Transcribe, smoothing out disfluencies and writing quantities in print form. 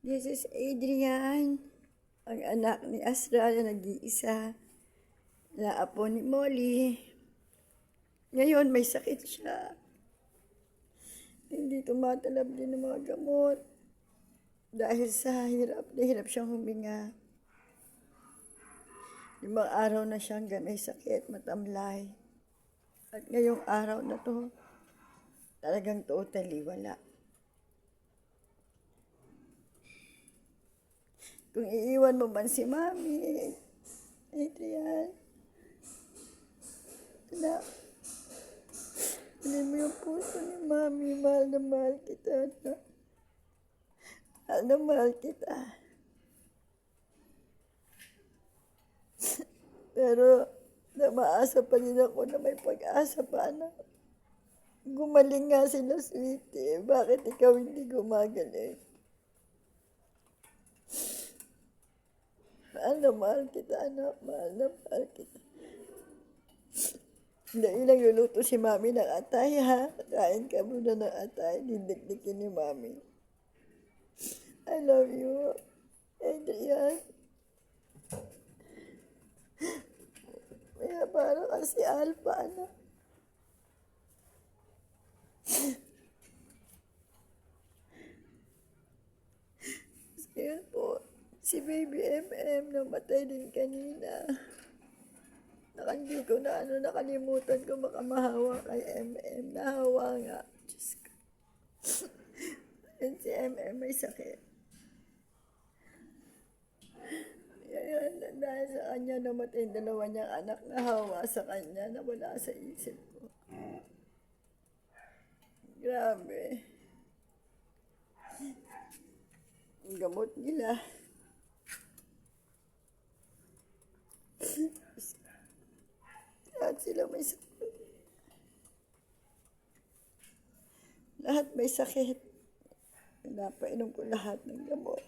This is Adrian, ang anak ni Asra na nag-iisa, na apo ni Molly. Ngayon may sakit siya. Hindi tumatalab din ng mga gamot. Dahil sa hirap na hirap siyang huminga. 5 araw na siyang may sakit, matamlay. At ngayong araw na to, talagang totally wala. Kung iiwan mo man si Mami, Adrian, anak, mo yung puso ni Mami, mahal na mahal kita, anak. Mahal na mahal kita. Pero, namaasa pa rin ako na may pag-asa pa, anak. Gumaling nga sila, sweetie. Bakit ikaw hindi gumagaling? Mahal na mahal kita, anak. Mahal na mahal kita. Dahil nagluluto si Mami ng atay, ha? Kain ka muna ng atay. Dindikdikin ni Mami. I love you, Adrian. Kaya parang kasi Alpha, anak. Kaya po, si Baby MM namatay din kanina. Hindi ko na nakalimutan ko baka mahawa kay MM. Nahawa nga. Diyos ko. And si MM may sakit. Dahil sa kanya namatay 2 niyang anak, nahawa sa kanya na wala sa isip ko. Grabe. Ang gamot nila. Lahat sila may sakit. Lahat may sakit. Pinapainom ko lahat ng gamot.